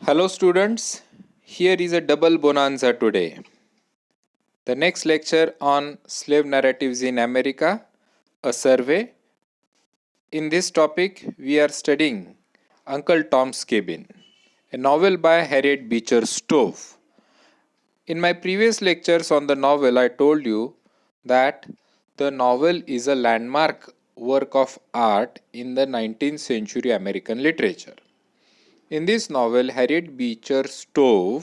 Hello students, here is a double bonanza today. The next lecture on slave narratives in America, a survey. In this topic, we are studying Uncle Tom's Cabin, a novel by Harriet Beecher Stowe. In my previous lectures on the novel, I told you that the novel is a landmark work of art in the 19th century American literature. In this novel, Harriet Beecher Stowe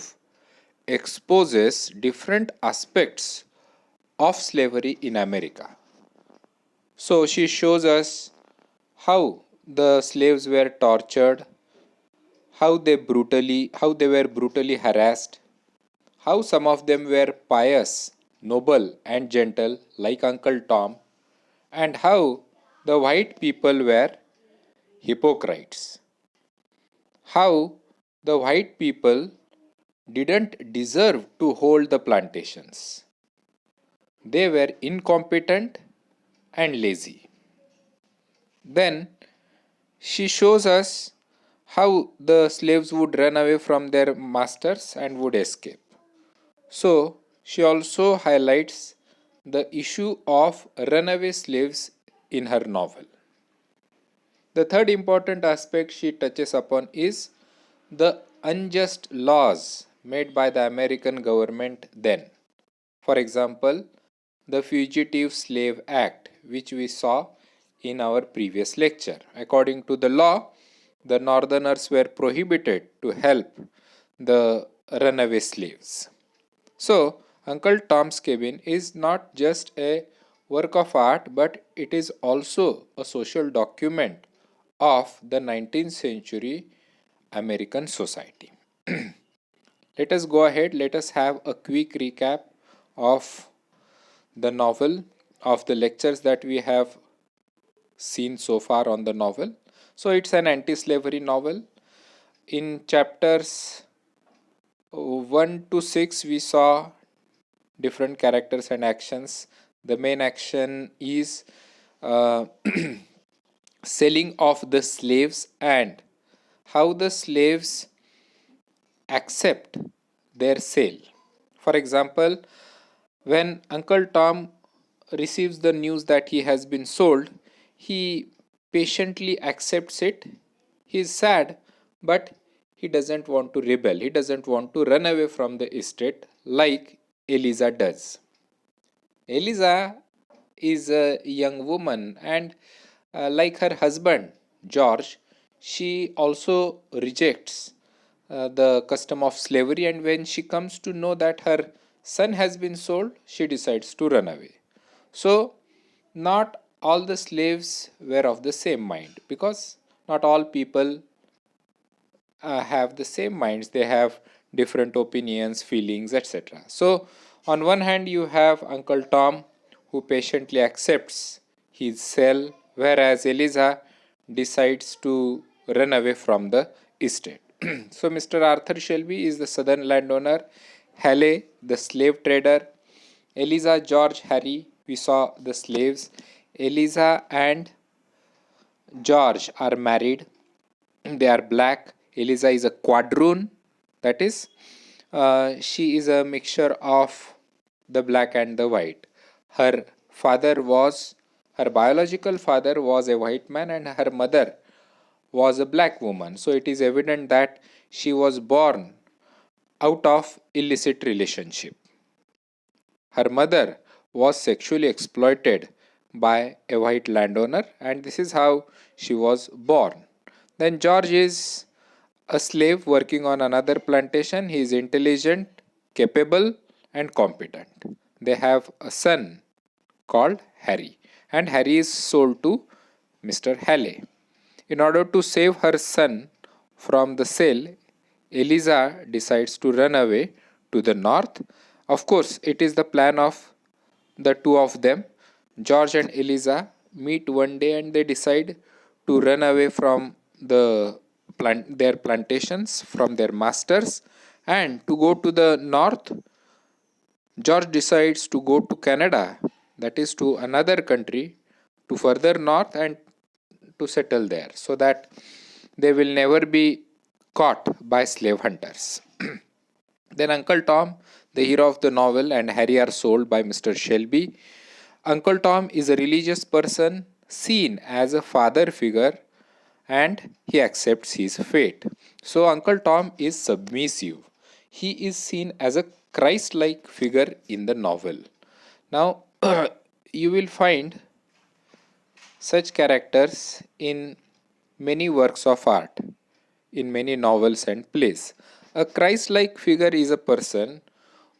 exposes different aspects of slavery in America. So she shows us how the slaves were tortured, how they were brutally harassed, how some of them were pious, noble and gentle like Uncle Tom, and how the white people were hypocrites. How the white people didn't deserve to hold the plantations. They were incompetent and lazy. Then she shows us how the slaves would run away from their masters and would escape. So, she also highlights the issue of runaway slaves in her novel. The third important aspect she touches upon is the unjust laws made by the American government then. For example, the Fugitive Slave Act, which we saw in our previous lecture. According to the law, the northerners were prohibited to help the runaway slaves. So, Uncle Tom's Cabin is not just a work of art, but it is also a social document of the 19th century American society. Let us go ahead, let us have a quick recap of the novel, of the lectures that we have seen so far on the novel. So it's an anti-slavery novel. In chapters 1 to 6 we saw different characters and actions. The main action is uh, selling of the slaves and how the slaves accept their sale. For example, when Uncle Tom receives the news that he has been sold, he patiently accepts it. He is sad, but he doesn't want to rebel. He doesn't want to run away from the estate like Eliza does. Eliza is a young woman, and like her husband George, she also rejects the custom of slavery, and when she comes to know that her son has been sold, she decides to run away. So, not all the slaves were of the same mind, because not all people have the same minds. They have different opinions, feelings, etc. So on one hand you have Uncle Tom, who patiently accepts his sale, whereas Eliza decides to run away from the estate. So Mr. Arthur Shelby is the southern landowner, Halley the slave trader, Eliza, George, Harry, we saw the slaves. Eliza and George are married. They are black. Eliza is a quadroon, that is, she is a mixture of the black and the white. Her father was, her biological father was a white man, and her mother was a black woman. So it is evident that she was born out of illicit relationship. Her mother was sexually exploited by a white landowner, and this is how she was born. Then George is a slave working on another plantation. He is intelligent, capable, and competent. They have a son called Harry, and Harry is sold to Mr. Halley. In order to save her son from the sale, Eliza decides to run away to the north. Of course, it is the plan of the two of them. George and Eliza meet one day and they decide to run away from their plantations, from their masters, and to go to the north. George decides to go to Canada, that is to another country, to further north and to settle there, so that they will never be caught by slave hunters. Then Uncle Tom, the hero of the novel, and Harry are sold by Mr. Shelby. Uncle Tom is a religious person seen as a father figure and he accepts his fate. So, Uncle Tom is submissive. He is seen as a Christ like figure in the novel. Now, you will find such characters in many works of art, in many novels and plays. A Christ like figure is a person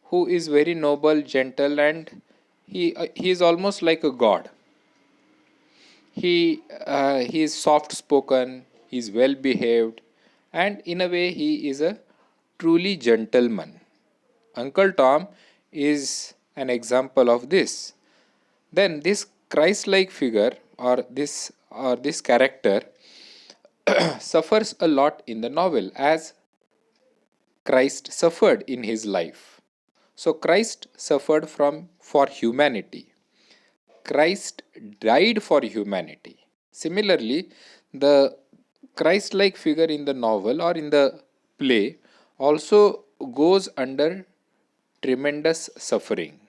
who is very noble, gentle, and he is almost like a god. He is soft spoken, he is well behaved, and in a way, he is a truly gentleman. Uncle Tom is an example of this. Then this Christ like figure or this character suffers a lot in the novel as Christ suffered in his life. So Christ suffered from for humanity. Christ died for humanity. Similarly, the Christ like figure in the novel or in the play also goes under tremendous suffering.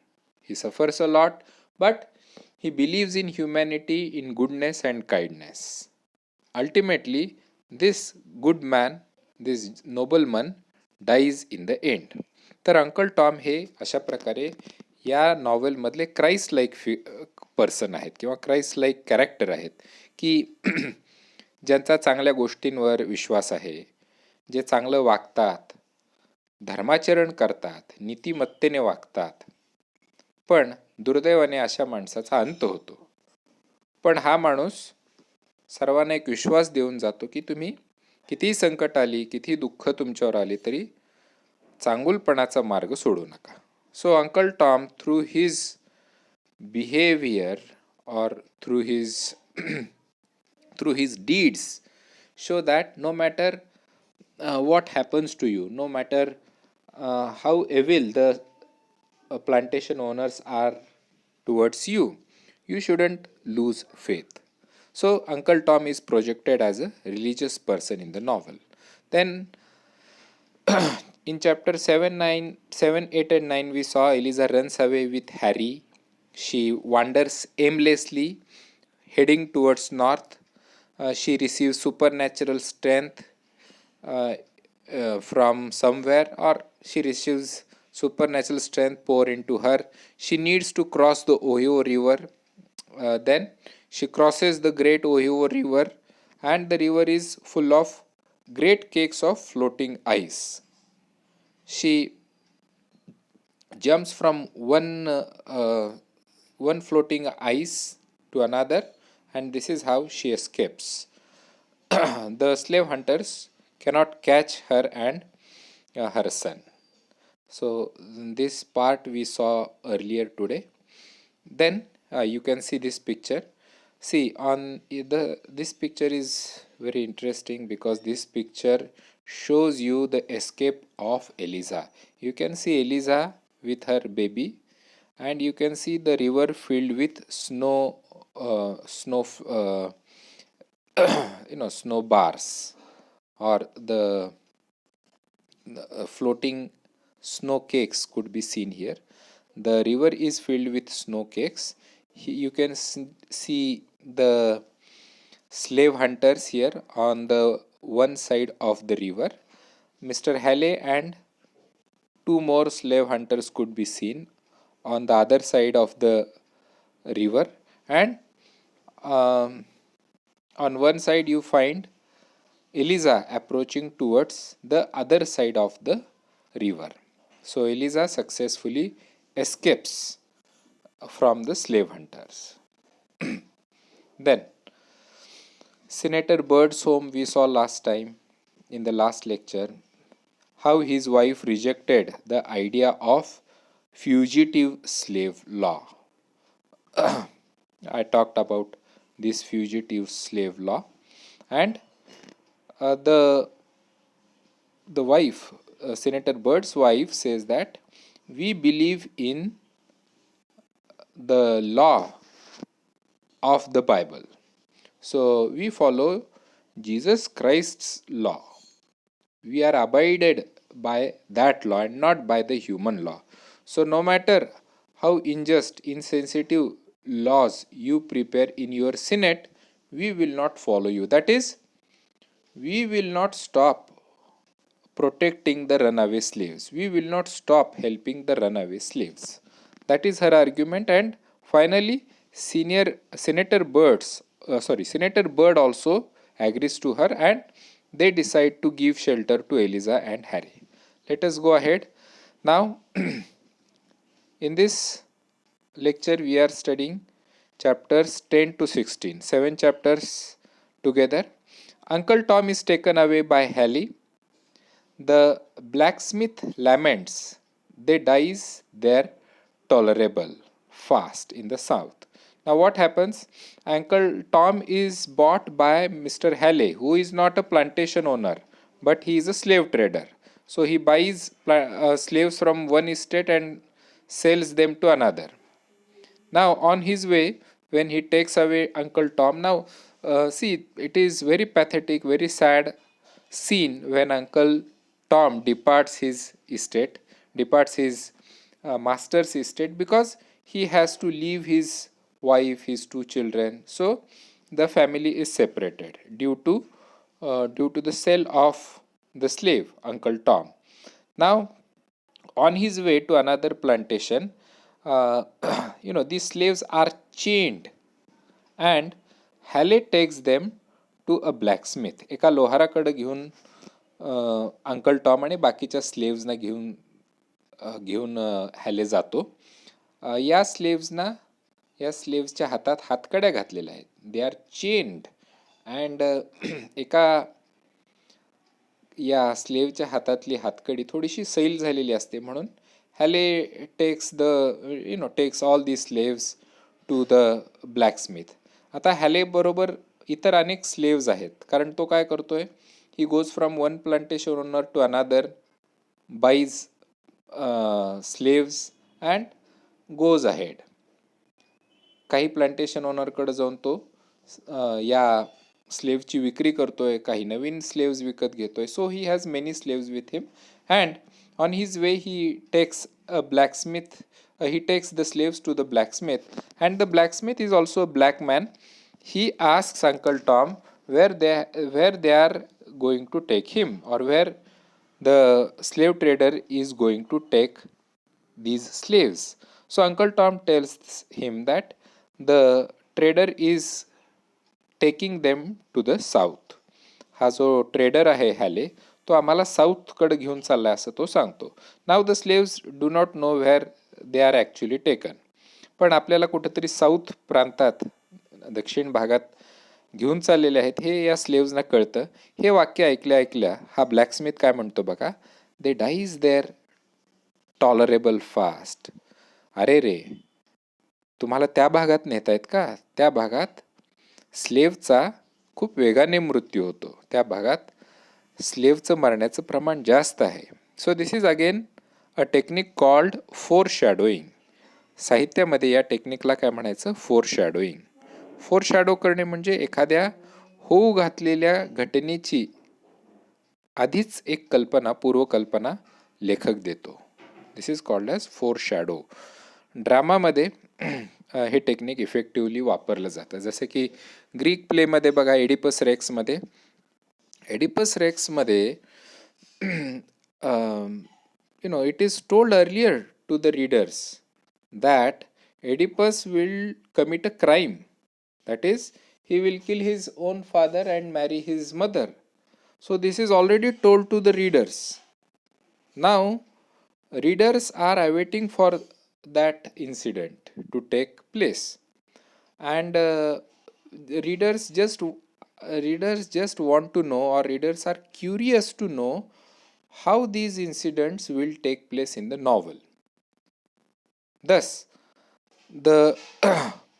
He suffers a lot, but he believes in humanity, in goodness and kindness. Ultimately, this good man, this nobleman, dies in the end. तर uncle Tom हे अशा प्रकारे या नॉवेलमधले Christ like person आहेत किंवा Christ like character आहेत की ज्यांचा चांगल्या गोष्टींवर विश्वास आहे, जे चांगलं वागतात, धर्माचरण करतात, नीतिमत्तेने वागतात. पण दुर्दैवाने अशा माणसाचा अंत होतो. पण हा माणूस सर्वांना एक विश्वास देऊन जातो की तुम्ही कितीही संकट आली, कितीही दुःख तुमच्यावर आली तरी चांगुलपणाचा मार्ग सोडू नका. So Uncle Tom through his behaviour और through his through his deeds show that no matter what happens to you, no matter how evil the plantation owners are towards you, you shouldn't lose faith. So Uncle Tom is projected as a religious person in the novel. Then in chapter 7, 8 and 9 we saw Eliza runs away with Harry. She wanders aimlessly heading towards north. She receives supernatural strength uh, from somewhere, or she receives supernatural strength pour into her. She needs to cross the Ohio River. Then she crosses the great Ohio River, and the river is full of great cakes of floating ice. She jumps from one floating ice to another, and this is how she escapes. The slave hunters cannot catch her and her son. So this part we saw earlier today. Then you can see this picture. See on the this picture is very interesting because this picture shows you the escape of Eliza. You can see Eliza with her baby, and you can see the river filled with snow bars or the floating snow cakes could be seen here. The river is filled with snow cakes. You can see the slave hunters here on the one side of the river. Mr. Halley and two more slave hunters could be seen on the other side of the river, and um, on one side you find Eliza approaching towards the other side of the river. So Eliza successfully escapes from the slave hunters. Then Senator Bird's home we saw last time in the last lecture, how his wife rejected the idea of fugitive slave law. I talked about this fugitive slave law, and the wife, Senator Bird's wife, says that we believe in the law of the Bible. So we follow Jesus Christ's law. We are abided by that law and not by the human law. So, no matter how unjust, insensitive laws you prepare in your Senate, we will not follow you. That is, we will not stop protecting the runaway slaves. We will not stop helping the runaway slaves. That is her argument. And finally, senior Senator Bird also agrees to her, and they decide to give shelter to Eliza and Harry. Let us go ahead. Now, in this lecture, we are studying chapters 10 to 16, 7 chapters together. Uncle Tom is taken away by Hallie. The blacksmith laments, they dies there tolerable fast in the south. Now what happens? Uncle Tom is bought by Mr. Halley, who is not a plantation owner, but he is a slave trader. So he buys slaves from one estate and sells them to another. Now, on his way, when he takes away Uncle Tom, now see, it is very pathetic, very sad scene when Uncle Tom departs his estate, departs his master's estate, because he has to leave his wife, his two children. So the family is separated due to the sale of the slave Uncle Tom. Now, on his way to another plantation, uh, these slaves are chained, and Halle takes them to a blacksmith. एका लोहाराकडे घेऊन uncle Tom आणि बाकीच्या स्लेव्सना घेऊन Hayley जातो. या स्लेव्सच्या हातात हातकड्या घातलेल्या आहेत. दे आर चेन्ड अँड एका या स्लेव्हच्या हातातली हातकडी थोडीशी सैल झालेली असते, म्हणून Haley takes all the slaves to the blacksmith. आता हॅले बरोबर इतर अनेक स्लेव्स आहेत, कारण तो काय करतोय, he goes from one plantation owner to another, buys slaves and goes ahead. काही प्लांटेशन ओनरकडे जाऊन तो या स्लेव्हची विक्री करतोय, काही नवीन स्लेव्स विकत घेतोय. So he has many slaves with him, and on his way he takes a blacksmith. He takes the slaves to the blacksmith, and the blacksmith is also a black man. He asks Uncle Tom where they are going to take him, or where the slave trader is going to take these slaves. So Uncle Tom tells him that the trader is taking them to the south. हा जो trader आहे Hayley, तो आम्हाला साऊथकडे घेऊन चालला असं तो सांगतो. Now the slaves do not know where they are actually taken. पण आपल्याला कुठेतरी साऊथ प्रांतात, दक्षिण भागात घेऊन चाललेले आहेत हे या स्लेव्सना कळतं. हे वाक्य ऐकल्या हा ब्लॅकस्मिथ काय म्हणतो बघा, दे डाईज देअर टॉलरेबल फास्ट. अरे रे, तुम्हाला त्या भागात नेतायत का? त्या भागात स्लेव्हचा खूप वेगाने मृत्यू होतो. त्या भागात स्लेव्हचं मरण्याचं प्रमाण जास्त आहे. So this is again a technique called foreshadowing. साहित्यामध्ये या टेक्निकला काय म्हणायचं? फोर शॅडोईंग. फोर शॅडो करणे म्हणजे एखाद्या होऊ घातलेल्या घटनेची आधीच एक पूर्वकल्पना लेखक देतो. This is called as foreshadow. ड्रामामध्ये हे टेक्निक इफेक्टिव्हली वापरलं जातं. जसं की ग्रीक प्लेमध्ये बघा, एडिपस रेक्समध्ये it is told earlier to the readers that Oedipus will commit a crime. That is, he will kill his own father and marry his mother. So this is already told to the readers. Now, readers are awaiting for that incident to take place, and readers just want to know, or readers are curious to know how these incidents will take place in the novel. Thus the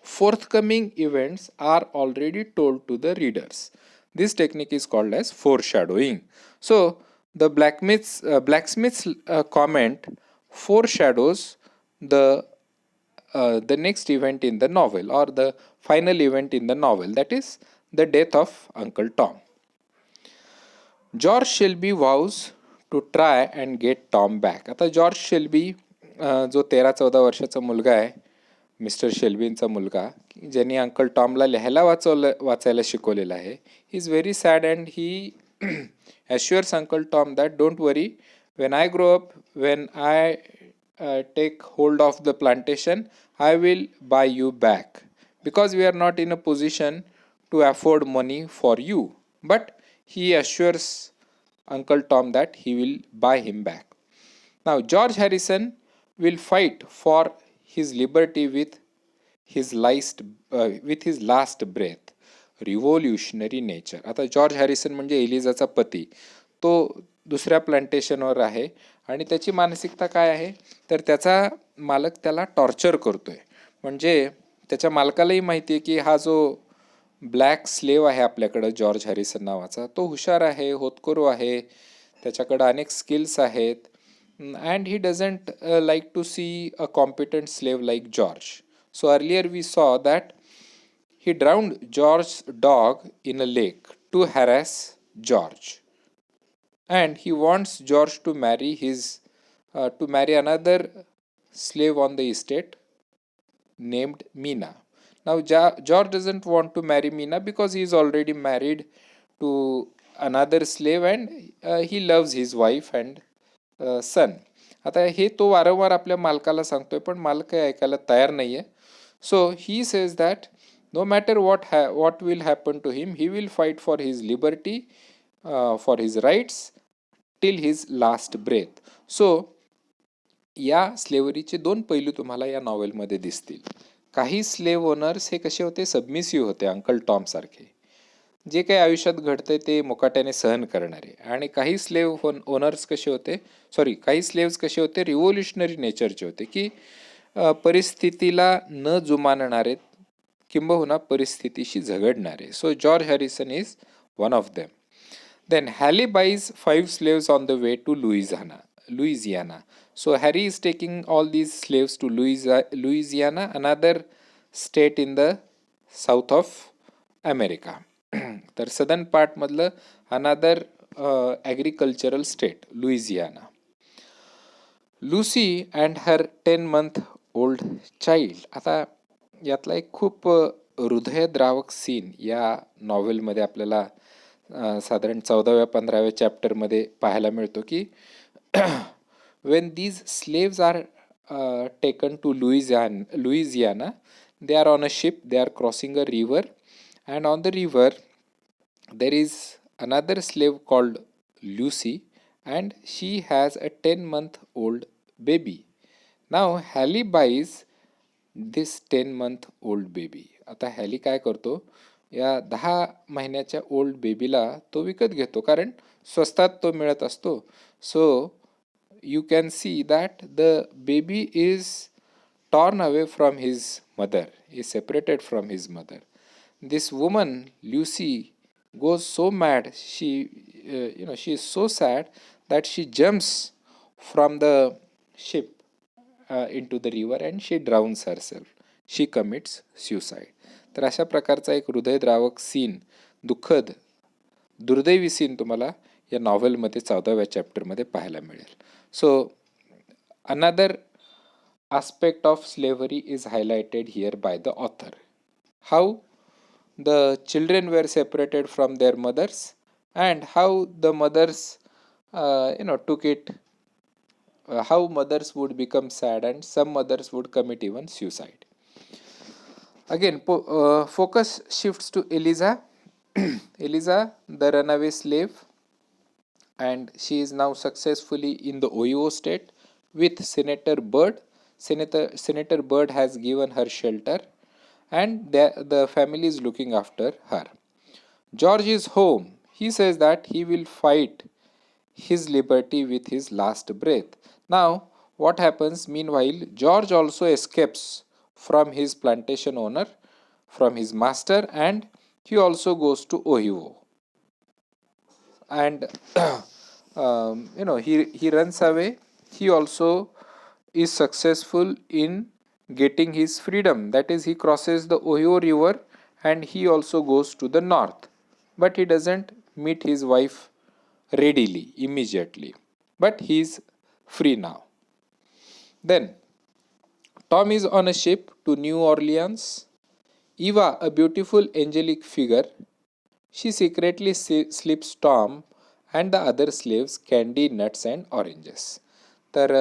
forthcoming events are already told to the readers. This technique is called as foreshadowing. So the blacksmith's comment foreshadows the next event in the novel, or the final event in the novel, that is the death of Uncle Tom. George Shelby vows to try and get Tom back. आता George Shelby जो 13-14 वर्षाचा मुलगा आहे, mister शेल्बींचा मुलगा, ज्यांनी uncle टॉमला लिहायला वाचायला शिकवलेलं आहे, he is very sad and he assures Uncle Tom that don't worry, when I grow up, when I take hold of the plantation, I will buy you back because we are not in a position to afford money for you. But he assures Uncle Tom that he will buy him back. Now, George Harrison will fight for his liberty with his last breath. Revolutionary nature. आता George Harrison म्हणजे एलिझाचा पती, तो दुसऱ्या प्लांटेशनवर आहे आणि त्याची मानसिकता काय आहे, तर त्याचा मालक त्याला टॉर्चर करतोय. म्हणजे त्याच्या मालकालाही माहिती आहे की हा जो ब्लॅक स्लेव आहे आपल्याकडं जॉर्ज हॅरिसन नावाचा, तो हुशार आहे, होतकरू आहे, त्याच्याकडं अनेक स्किल्स आहेत, and he doesn't like to see a competent slave like George. So earlier we saw that he drowned George's dog in a lake to harass George, and he wants George to marry another slave on the estate named Mina. Now George doesn't want to marry Mina because he is already married to another slave, and he loves his wife and son. आता हे तो वारंवार आपल्या मालकाला सांगतोय, पण मालक काही ऐकायला तयार नाही आहे. So he says that no matter what will happen to him, he will fight for his liberty, for his rights till his last breath. So या स्लेवरीचे दोन पैलू तुम्हाला या नॉवेलमध्ये दिसतील. काही स्लेव्ह ओनर्स हे कसे होते, सबमिसिव्ह होते, अंकल टॉम सारखे, जे काही आयुष्यात घडतंय ते मुकाट्याने सहन करणारे. आणि काही स्लेव्ह ओनर्स कसे होते, काही स्लेव्स कसे होते, रिव्होल्युशनरी नेचरचे होते, की परिस्थितीला न जुमानणारे, किंबहुना परिस्थितीशी झगडणारे. So George Harrison is one of them. Then Halley buys 5 slaves on the way to Louisiana. So Harry is taking all these slaves to Louisiana, another state in the south of America. तर southern part मधलं another agricultural state Louisiana. Lucy and her 10 month old child. आता यातला एक खूप हृदयद्रावक scene या नॉव्हेलमध्ये आपल्याला साधारण 14व्या-15व्या चॅप्टरमध्ये पाहायला मिळतो की when these slaves are taken to Louisiana, they are on a ship, they are crossing a river, and on the river there is another slave called Lucy, and she has a 10-month-old baby. Now Halley buys this 10-month-old baby. आता हॅली काय करतो, या 10 महिन्याच्या old बेबीला तो विकत घेतो, कारण स्वस्तात तो मिळत असतो. So you can see that the baby is torn away from his mother, is separated from his mother. This woman Lucy goes so mad, she is so sad that she jumps from the ship into the river and she drowns herself. She commits suicide. तर अशा प्रकारचा एक हृदयद्रावक scene, दुःखद दुर्दैवी scene तुम्हाला या नॉव्हेलमध्ये 14व्या चॅप्टरमध्ये पाहायला मिळेल. So another aspect of slavery is highlighted here by the author. How the children were separated from their mothers, and how the mothers took it, how mothers would become sad and some mothers would commit even suicide. Again, focus shifts to Eliza. Eliza, the runaway slave, and she is now successfully in the Ohio state with Senator Byrd. Senator Byrd has given her shelter, and the family is looking after her. George is home. He says that he will fight his liberty with his last breath. Now, what happens? Meanwhile, George also escapes from his plantation owner, from his master, and he also goes to Ohio. And he runs away. He also is successful in getting his freedom. That is, he crosses the Ohio River and he also goes to the north. But he doesn't meet his wife readily, immediately. But he is free now. Then Tom is on a ship to New Orleans. Eva, a beautiful angelic figure, she secretly slips Tom and the other slaves candy, nuts and oranges. तर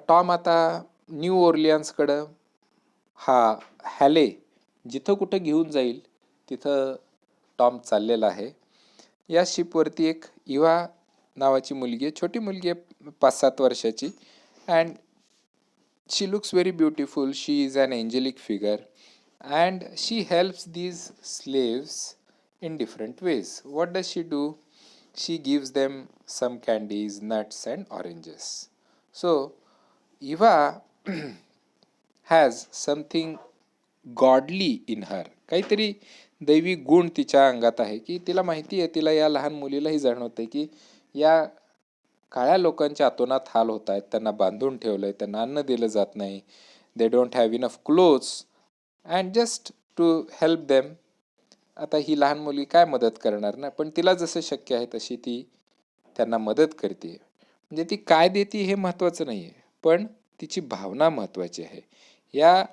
Tom आता new ओर्लियन्सकडं हा Hayley जिथं कुठं घेऊन जाईल तिथं Tom चाललेला आहे. या शिपवरती एक इवा नावाची मुलगी आहे, छोटी मुलगी आहे 5-7 वर्षाची. And she looks very beautiful. She is an angelic figure and she helps these slaves in different ways. What does she do? She gives them some candies, nuts and oranges. So Eva has something godly in her, काहीतरी दैवी गुण तिच्या अंगात आहे की तिला माहिती आहे, तिला या लहान मुलीलाही जाणवते की या काळ्या लोकांच्या अतोनात हाल होत आहेत, त्यांना बांधून ठेवलंय, त्यांना अन्न दिलं जात नाही, they don't have enough clothes and just to help them. आता ही लहान मुलगी काय मदत करणार ना, पण तिला जसं शक्य आहे तशी ती त्यांना मदत करते. म्हणजे ती काय देते हे महत्त्वाचं नाही आहे, पण तिची भावना महत्त्वाची आहे. या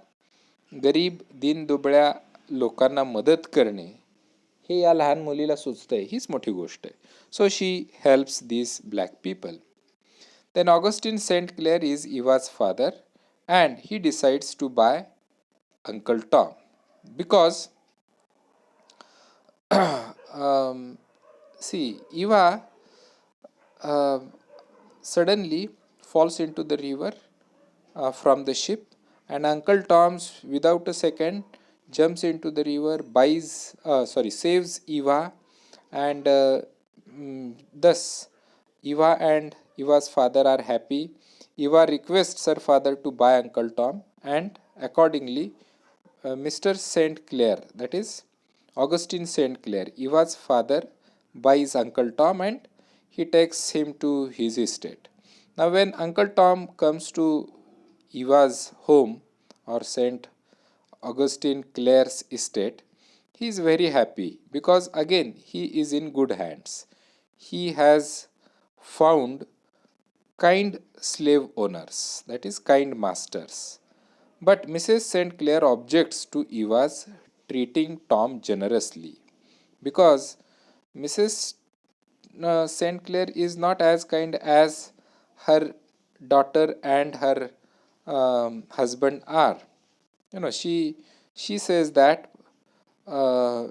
गरीब दीनदुबळ्या लोकांना मदत करणे हे या लहान मुलीला सुचतंय, हीच मोठी गोष्ट आहे. So she helps this black people. Then Augustine Saint Clare is Eva's father and he decides to buy Uncle Tom because see Eva suddenly falls into the river from the ship, and Uncle Tom's without a second jumps into the river, saves Eva, and thus Eva and Eva's father are happy. Eva requests her father to buy Uncle Tom, and accordingly Mr. St. Clair, that is Augustine St. Clair, Eva's father, buys Uncle Tom and he takes him to his estate. Now when Uncle Tom comes to Eva's home or St. Augustine Clair's estate, he is very happy because again he is in good hands. He has found kind slave owners, that is kind masters. But Mrs. St. Clair objects to Eva's treating Tom generously because Mrs. St. Clair is not as kind as her daughter and her husband are. She says that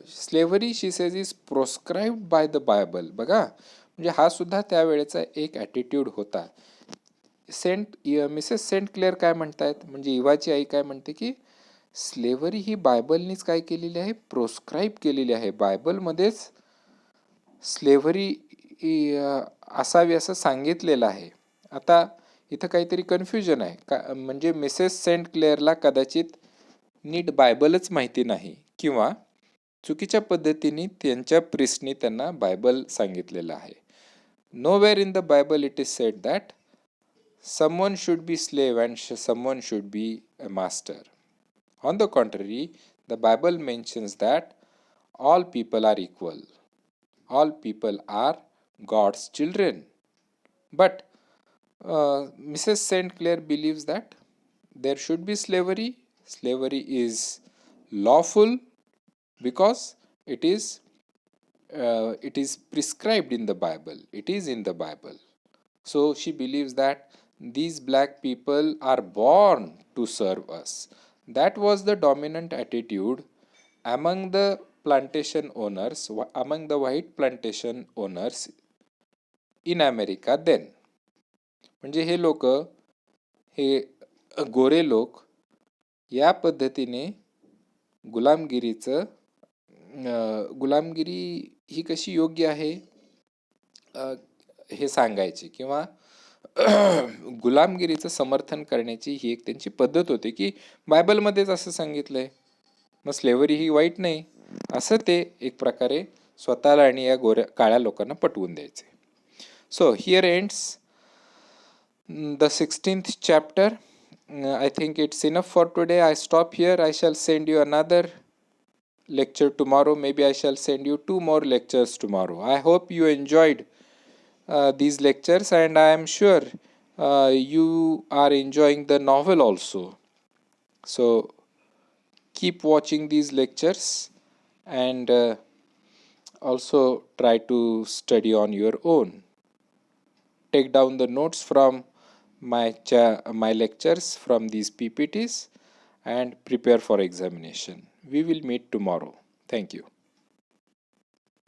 slavery, she says, is proscribed by the Bible. बघा, म्हणजे हा सुद्धा त्यावेळेचा एक attitude होता. Mrs Saint clear काय म्हणतायत, म्हणजे इवाची आई काय म्हणते की स्लेव्हरी ही बायबलनीच काय केलेली आहे, प्रोस्क्राईब केलेली आहे. बायबलमध्येच स्लेव्हरी असावी असं सांगितलेलं आहे. आता इथं काहीतरी कन्फ्युजन आहे का, म्हणजे मिसेस सेंट क्लेअरला कदाचित नीट बायबलच माहिती नाही किंवा चुकीच्या पद्धतीने त्यांच्या प्रिस्टनी त्यांना बायबल सांगितलेलं आहे. Nowhere in the Bible it is said that someone should be slave and someone should be a master. On the contrary, the Bible mentions that all people are equal. All people are God's children. But Mrs. St. Clair believes that there should be slavery. Slavery is lawful because it is prescribed in the Bible. It is in the Bible. So she believes that these black people are born to serve us. That was the dominant attitude among the plantation owners, among the white plantation owners in America then. म्हणजे हे लोक, हे गोरे लोक या पद्धतीने गुलामगिरी ही कशी योग्य आहे हे सांगायचे किंवा गुलामगिरीचं समर्थन करण्याची ही एक त्यांची पद्धत होती की बायबलमध्येच असं सांगितलंय, मग स्लेव्हरी ही वाईट नाही, असं ते एक प्रकारे स्वतःला आणि या काळ्या लोकांना पटवून द्यायचे. So here ends the 16th chapter. I think it's enough for today. I stop here. I shall send you another lecture tomorrow. Maybe I shall send you 2 more lectures tomorrow. I hope you enjoyed these lectures, and I am sure you are enjoying the novel also. So keep watching these lectures and also try to study on your own. Take down the notes from my lectures from these PPTs and prepare for examination. We will meet tomorrow. Thank you.